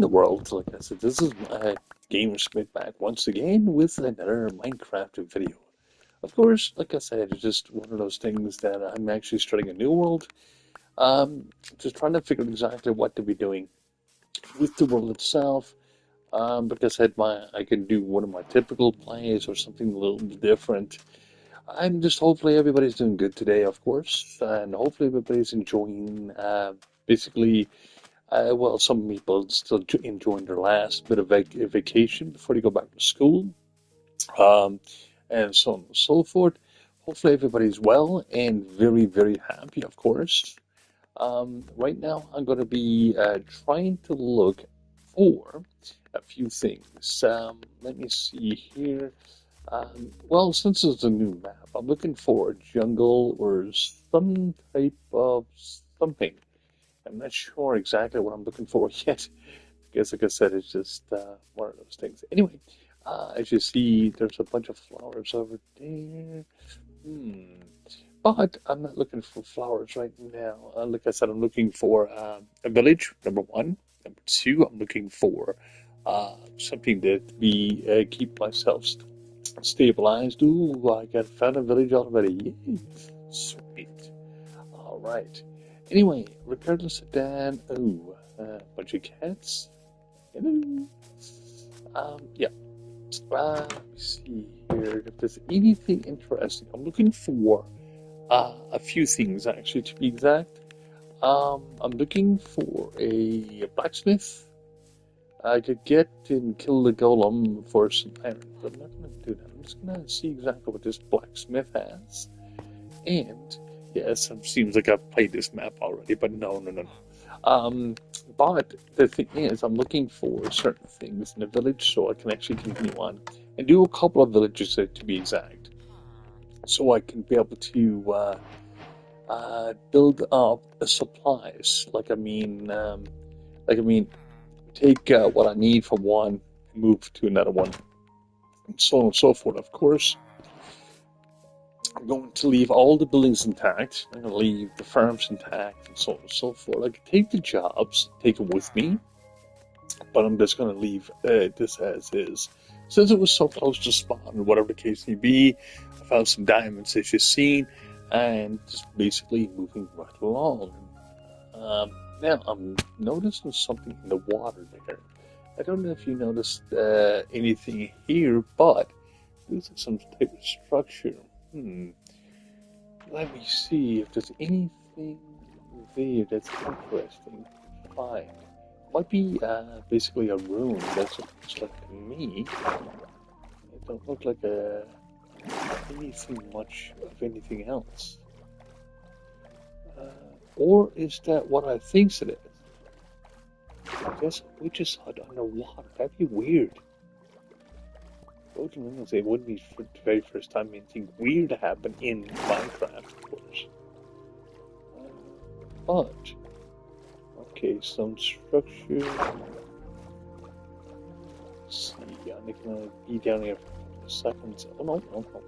The world. Like I said, this is Gamersmith back once again with another Minecraft video. Of course, like I said, it's just one of those things that I'm actually starting a new world. Just trying to figure out exactly what to be doing with the world itself. Because I could do one of my typical plays or something a little bit different. I'm just hopefully everybody's doing good today, of course, and hopefully everybody's enjoying basically well, some people still enjoying their last bit of vacation before they go back to school, um, and so on and so forth. Hopefully, everybody's well and very, very happy, of course. Right now, I'm going to be trying to look for a few things. Let me see here. Well, since it's a new map, I'm looking for a jungle or some type of something. I'm not sure exactly what I'm looking for yet. Because, like I said, it's just one of those things. Anyway, as you see, there's a bunch of flowers over there. Hmm. But I'm not looking for flowers right now. Like I said, I'm looking for a village, number one. Number two, I'm looking for something that be keep myself stabilized. Ooh, I got found a village already. Yay. Sweet. All right. Anyway, regardless of that, bunch of cats. Hello. Yeah. Let me see here if there's anything interesting. I'm looking for a few things actually, to be exact. I'm looking for a blacksmith. I could get and kill the golem for some iron, but I'm not going to do that. I'm just going to see exactly what this blacksmith has. And yes, it seems like I've played this map already, but no, no, no, no. But the thing is, I'm looking for certain things in the village so I can actually continue on and do a couple of villages to be exact, so I can be able to build up the supplies. Take what I need from one and move to another one, and so on and so forth. Of course, I'm going to leave all the buildings intact. I'm going to leave the farms intact and so on and so forth. I can take the jobs, take them with me, but I'm just going to leave this as is. Since it was so close to spawn, or whatever the case may be, I found some diamonds as you've seen, and just basically moving right along. Now, I'm noticing something in the water there. I don't know if you noticed anything here, but there's some type of structure. Let me see if there's anything there that's interesting to find. Might be basically a room that looks like to me. It don't look like anything much of anything else. Or is that what I think it is? I guess we just saw it underwater. That'd be weird. Floating rings, it wouldn't be for the very first time anything weird happen in Minecraft, of course. But, okay, some structure. Let's see, I'm gonna be down here for a second. Oh, no, no, no.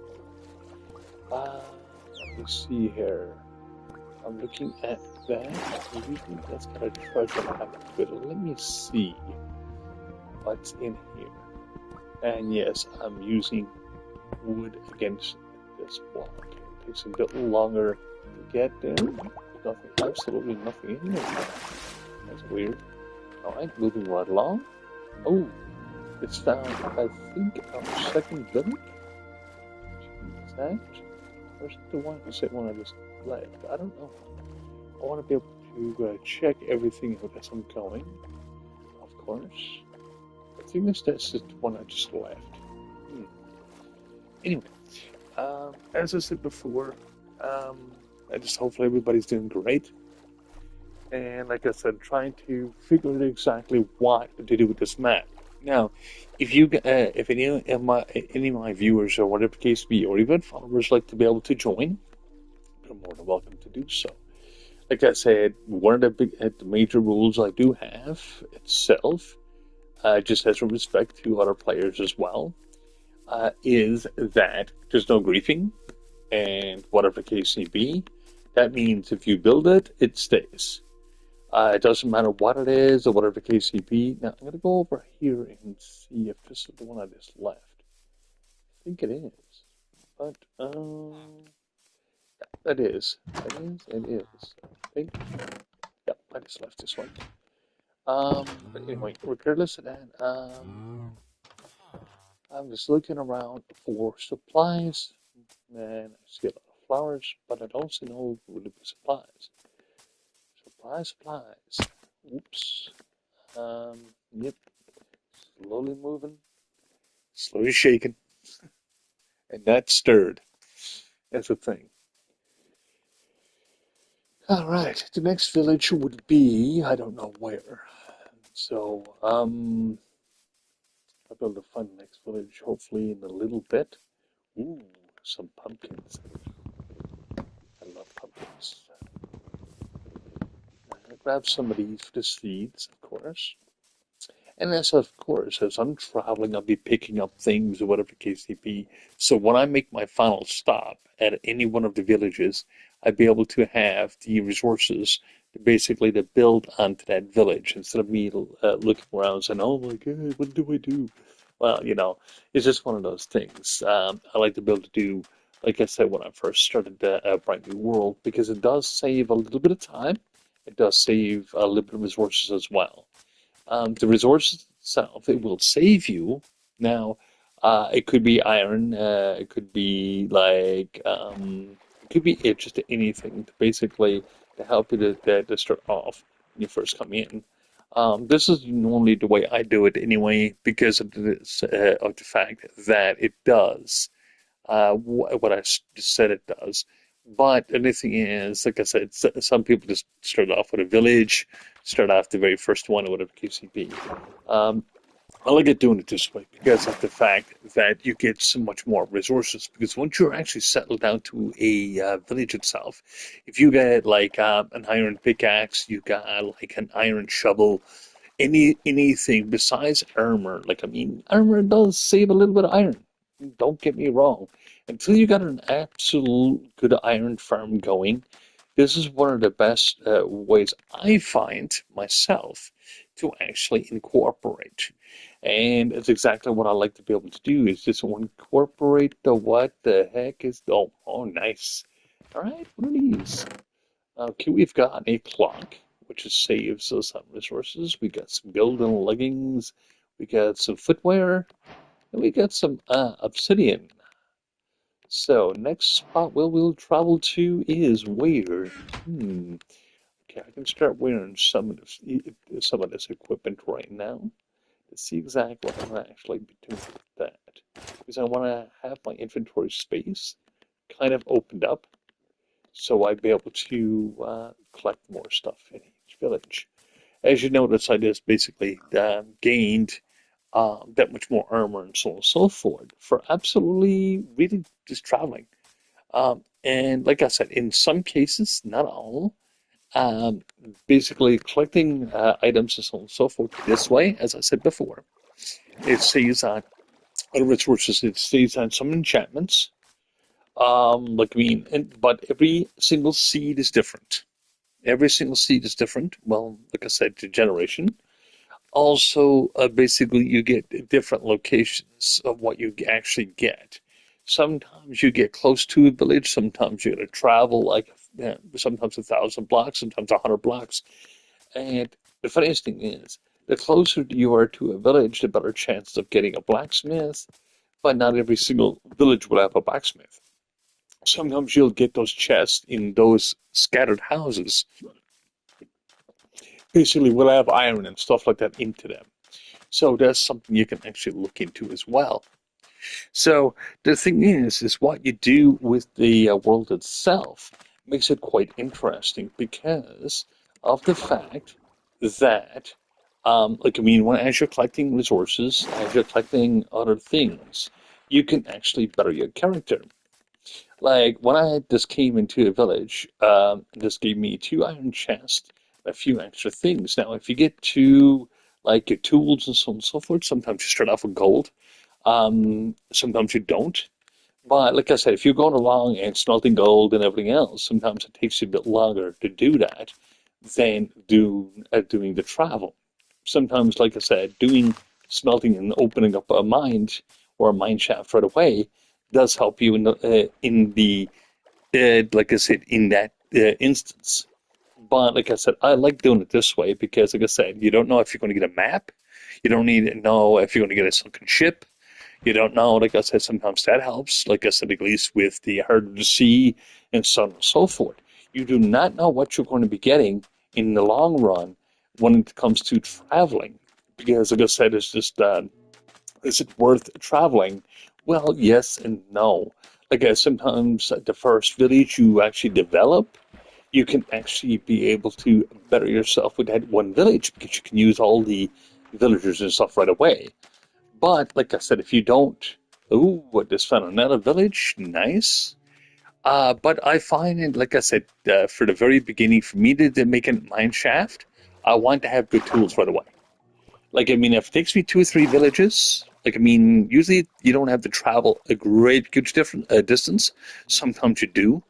Let me see here. I'm looking at that. Usually that's got a treasure map, but let me see what's in here. And yes, I'm using wood against this block. It takes a bit longer to get there. Nothing, absolutely nothing in there. That's weird. Alright, moving right along. Oh, it's found, I think, our second village? Is that? Or is it the one? Is it one I just left? I don't know. I want to be able to check everything as I'm going, of course. I think that's the one I just left. Anyway, as I said before, I just hopefully everybody's doing great. And like I said, trying to figure out exactly what to do with this map. Now, if any of my viewers or whatever the case be, or even followers like to be able to join, you're more than welcome to do so. Like I said, one of the major rules I do have itself, just as a respect to other players as well, is that there's no griefing, and whatever the case may be, that means if you build it, it stays. It doesn't matter what it is or whatever KCP. Now, I'm going to go over here and see if this is the one I just left. I think it is. But, it is. It is. I think. Yep, I just left this one. But anyway, regardless of that, I'm just looking around for supplies, and I see a lot of flowers, but I don't see no really good supplies. Supplies. Oops. Yep, slowly moving, slowly shaking, and not stirred. That's the thing. All right, the next village would be, I don't know where. So, I'll be able to find the next village hopefully in a little bit. Ooh, some pumpkins. I love pumpkins. Grab some of these for the seeds, of course. And as of course, as I'm traveling, I'll be picking up things or whatever the case may be. So when I make my final stop at any one of the villages, I'd be able to have the resources to basically to build onto that village instead of me looking around saying, "Oh my God, what do I do?" Well, it's just one of those things. I like to be able to do, like I said, when I first started a Bright New World, because it does save a little bit of time. It does save a little bit of resources as well. The resource itself, it will save you. Now, it could be iron, it could be it could be just anything to basically to help you to start off when you first come in. This is normally the way I do it anyway, because of the fact that it does what I just said it does. But the thing is, like I said, some people just start off with a village, start off the very first one or whatever QCP. Um, I like it doing it this way because of the fact that you get so much more resources. Because once you're actually settled down to a village itself, if you get like an iron pickaxe, you got like an iron shovel, anything besides armor. Like I mean, armor does save a little bit of iron. Don't get me wrong. Until you got an absolute good iron farm going, this is one of the best ways I find myself to actually incorporate. And it's exactly what I like to be able to do is just incorporate the what the heck is oh nice. All right, what are these? Okay, we've got a clock, which is saves us some resources. We got some golden leggings. We got some footwear, and we got some obsidian. So next spot where we'll travel to is where? Okay, I can start wearing some of this equipment right now to see exactly what I'm gonna actually be doing with that. Because I want to have my inventory space kind of opened up so I'd be able to collect more stuff in each village. As you notice, I just basically gained that much more armor and so on and so forth for absolutely really just traveling. And like I said, in some cases, not all, um, basically collecting items and so on and so forth this way, as I said before, it saves on other resources, it saves on some enchantments. Like I mean, but every single seed is different. Every single seed is different. Well, like I said, to generation. Also, basically, you get different locations of what you actually get. Sometimes you get close to a village. Sometimes you got to travel like sometimes 1,000 blocks, sometimes 100 blocks. And the funniest thing is, the closer you are to a village, the better chances of getting a blacksmith. But not every single village will have a blacksmith. Sometimes you'll get those chests in those scattered houses. Basically, will have iron and stuff like that into them. So that's something you can actually look into as well. So the thing is what you do with the world itself makes it quite interesting because of the fact that, like I mean, as you're collecting resources, as you're collecting other things, you can actually better your character. Like when I just came into the village, this gave me two iron chests, a few extra things. Now, if you get to like your tools and so on and so forth, sometimes you start off with gold. Sometimes you don't. But like I said, if you're going along and smelting gold and everything else, sometimes it takes you a bit longer to do that. than doing the travel. Sometimes, like I said, doing smelting and opening up a mine or a mine shaft right away does help you in the like I said, in that instance. But like I said, I like doing it this way because, like I said, you don't know if you're going to get a map. You don't need to know if you're going to get a sunken ship. You don't know, like I said, sometimes that helps. Like I said, at least with the harder to see and so on and so forth. You do not know what you're going to be getting in the long run when it comes to traveling. Because, like I said, it's just is it worth traveling? Well, yes and no. Like sometimes at the first village you actually develop, you can actually be able to better yourself with that one village because you can use all the villagers and stuff right away. But like I said, if you don't, ooh, what just found another village, nice. But I find it, like I said, for the very beginning, for me to make a mine shaft, I want to have good tools right away. Like, I mean, if it takes me two or three villages, like, I mean, usually you don't have to travel a great, huge different distance. Sometimes you do,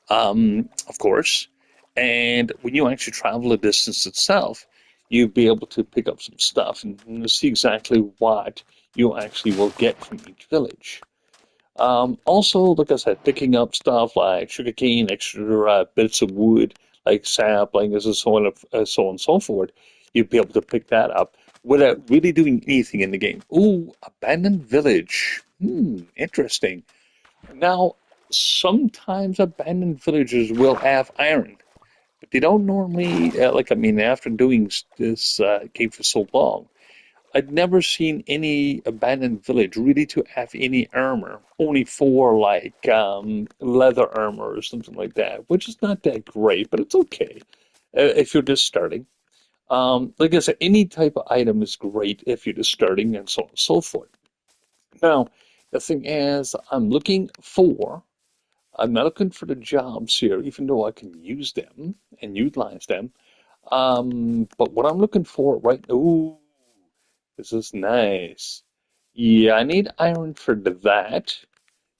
of course. And when you actually travel the distance itself, you'll be able to pick up some stuff and see exactly what you actually will get from each village. Also, like I said, picking up stuff like sugarcane, extra bits of wood, like saplings, and so on and so forth, you'll be able to pick that up without really doing anything in the game. Ooh, abandoned village. Interesting. Now, sometimes abandoned villages will have iron, but they don't normally, like, I mean, after doing this game for so long, I'd never seen any abandoned village really to have any armor, only for like leather armor or something like that, which is not that great, but it's okay if you're just starting. Like I said, any type of item is great if you're just starting and so on and so forth. Now, the thing is, I'm not looking for the jobs here, even though I can use them and utilize them. But what I'm looking for right now, ooh, this is nice. Yeah, I need iron for that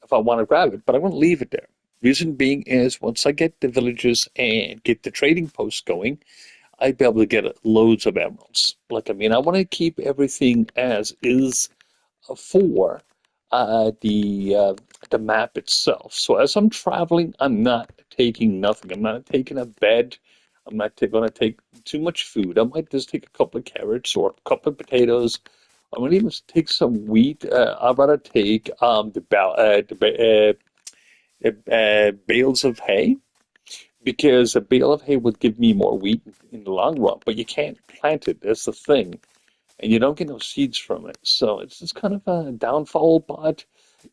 if I want to grab it, but I want to leave it there. Reason being is once I get the villages and get the trading posts going, I'd be able to get loads of emeralds. Like, I mean, I want to keep everything as is for the map itself. So as I'm traveling, I'm not taking nothing. I'm not taking a bed. I'm not going to take too much food. I might just take a couple of carrots or a couple of potatoes. I'm going to even take some wheat. I'd rather take the bales of hay because a bale of hay would give me more wheat in the long run. But you can't plant it. That's the thing, and you don't get no seeds from it. So it's just kind of a downfall. But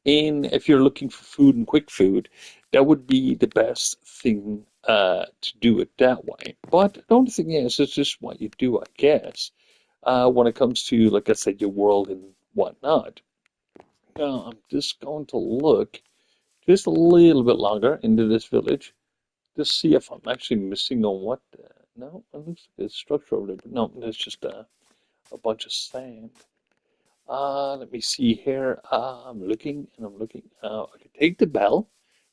if you're looking for food and quick food, that would be the best thing to do it that way. But the only thing is, it's just what you do, I guess, when it comes to, like I said, your world and whatnot. Now, I'm just going to look just a little bit longer into this village to see if I'm actually missing on what. No, it looks like a structure over there, but no, there's just a bunch of sand. Let me see here. I'm looking and I'm looking. I could take the bell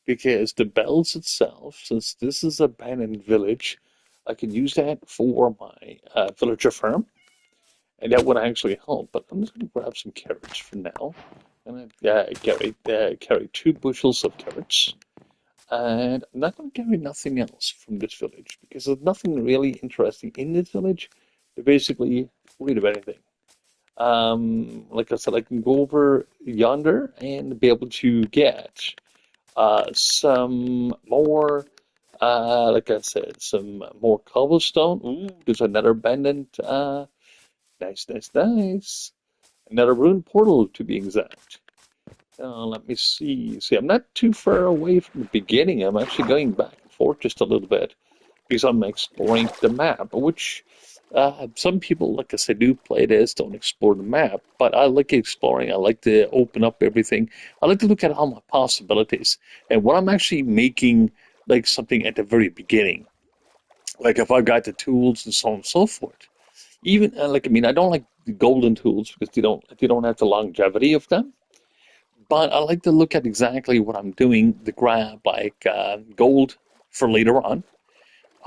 because the bells itself, since this is a abandoned village, I can use that for my villager farm, and that would actually help. But I'm just going to grab some carrots for now. I'm going to carry 2 bushels of carrots, and I'm not going to carry nothing else from this village because there's nothing really interesting in this village to basically read about anything. Like I said, I can go over yonder and be able to get some more, like I said, some more cobblestone. Ooh, there's another abandoned, nice, nice, nice. Another ruined portal to be exact. Let me see. See, I'm not too far away from the beginning. I'm actually going back and forth just a little bit because I'm exploring the map, which some people, like I said, do play this, don't explore the map, but I like exploring. I like to open up everything. I like to look at all my possibilities and what I'm actually making, like something at the very beginning. Like if I got the tools and so on and so forth. Even like I mean, I don't like the golden tools because they don't have the longevity of them. But I like to look at exactly what I'm doing to grab like gold for later on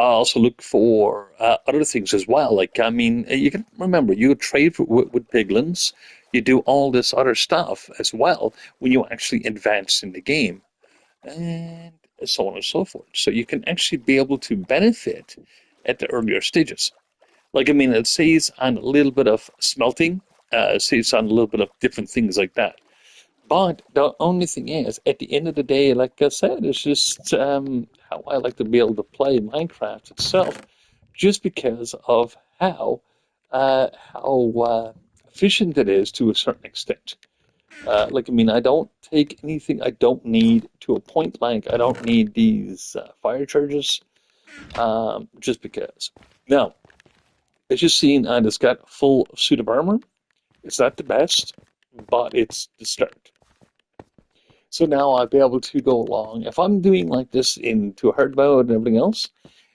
I also look for other things as well. Like, I mean, you can remember, you trade with piglins, you do all this other stuff as well when you actually advance in the game, and so on and so forth. So you can actually be able to benefit at the earlier stages. Like, I mean, it saves on a little bit of smelting, saves on a little bit of different things like that. But the only thing is, at the end of the day, like I said, it's just how I like to be able to play Minecraft itself, just because of how efficient it is to a certain extent. Like, I mean, I don't take anything I don't need to a point blank. I don't need these fire charges, just because. Now, as you've seen, I just got a full suit of armor. It's not the best, but it's the start. So now I'll be able to go along. If I'm doing like this into hard mode and everything else,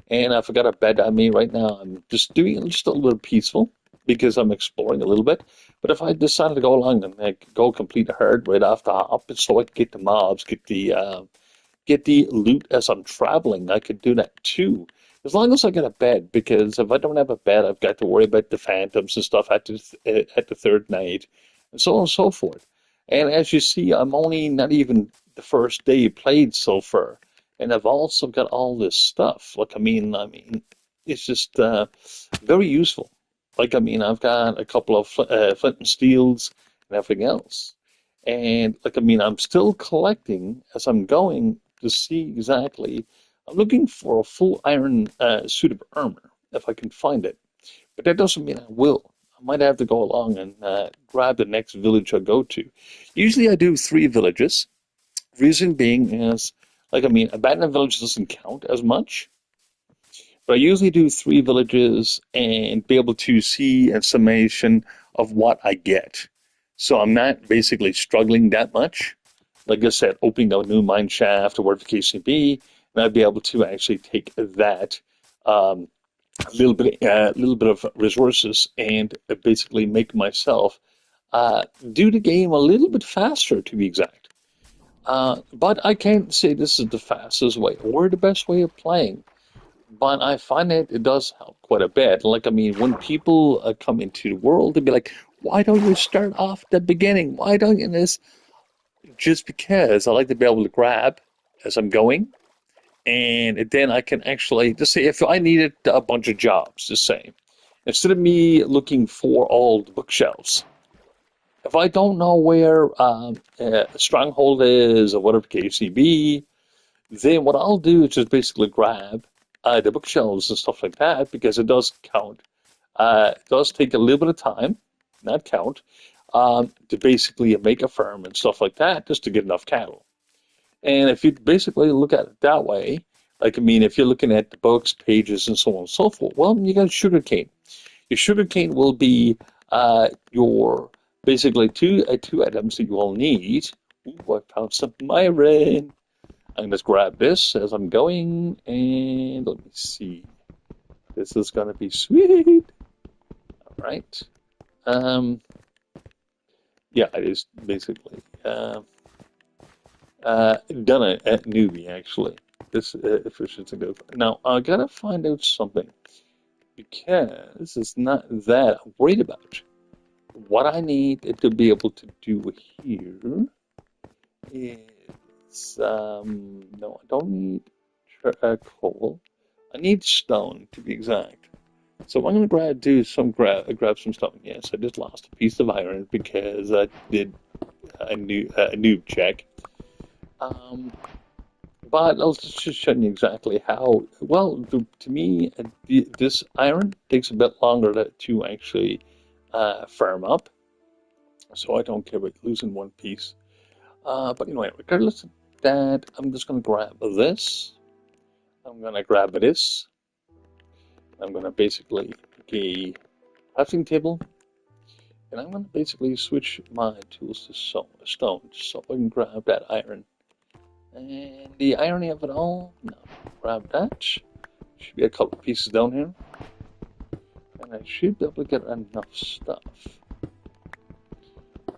and I forgot a bed on me right now, I'm just doing it just a little peaceful because I'm exploring a little bit. But if I decided to go along and like go complete hard right off the hop, so I can get the mobs, get the loot as I'm traveling. I could do that too. As long as I get a bed, because if I don't have a bed, I've got to worry about the phantoms and stuff at the third night, and so on and so forth. And as you see, I'm only not even the first day played so far, and I've also got all this stuff. Like, I mean, it's just very useful. Like, I mean, I've got a couple of flint and steels and everything else. And like, I mean, I'm still collecting as I'm going to see exactly. I'm looking for a full iron suit of armor if I can find it, but that doesn't mean I will. I might have to go along and grab the next village I go to. Usually, I do three villages. Reason being is, like, I mean, abandoned village doesn't count as much, but I usually do three villages and be able to see a summation of what I get. So I'm not basically struggling that much. Like I said, opening a new mine shaft or whatever the case may be, and I'd be able to actually take that um, little bit of resources and basically make myself do the game a little bit faster, to be exact. But I can't say this is the fastest way or the best way of playing. But I find it does help quite a bit. Like, I mean, when people come into the world, they'd be like, why don't you start off at the beginning? Why don't you this? Just because I like to be able to grab as I'm going. And then I can actually, just say, if I needed a bunch of jobs, just say, instead of me looking for all the bookshelves, if I don't know where a stronghold is or whatever the case may be, then what I'll do is just basically grab the bookshelves and stuff like that because it does count. It does take a little bit of time, not count, to basically make a farm and stuff like that just to get enough cattle. And if you basically look at it that way, like, I mean, if you're looking at the books, pages, and so on and so forth, well, you got sugarcane. Your sugarcane will be your basically two items that you will need. Ooh, I found some iron. I'm going to grab this as I'm going, and let me see. This is going to be sweet. All right. Um, yeah, it is basically done it at newbie, actually. This efficiency goes. Now, I got to find out something because it's not that I'm worried about. What I need to be able to do here is, no, I don't need coal. I need stone to be exact. So I'm gonna grab some stone. Yes, I just lost a piece of iron because I did a noob check. Um, but I'll just show you exactly how. Well, to me, this iron takes a bit longer to actually firm up, so I don't care about losing one piece. But anyway, regardless of that, I'm just gonna grab this. I'm gonna grab this. I'm gonna basically get a crafting table, and I'm gonna basically switch my tools to stone, so I can grab that iron. And the irony of it all, no, grab that. Should be a couple pieces down here, and I should be able to get enough stuff.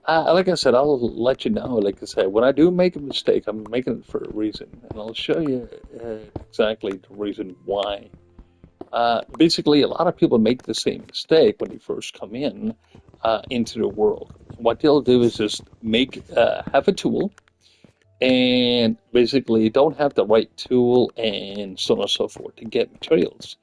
Like I said, I'll let you know. Like I said, when I do make a mistake, I'm making it for a reason, and I'll show you exactly the reason why. Basically, a lot of people make the same mistake when you first come in into the world. What they'll do is just have a tool and basically don't have the right tool and so on and so forth to get materials.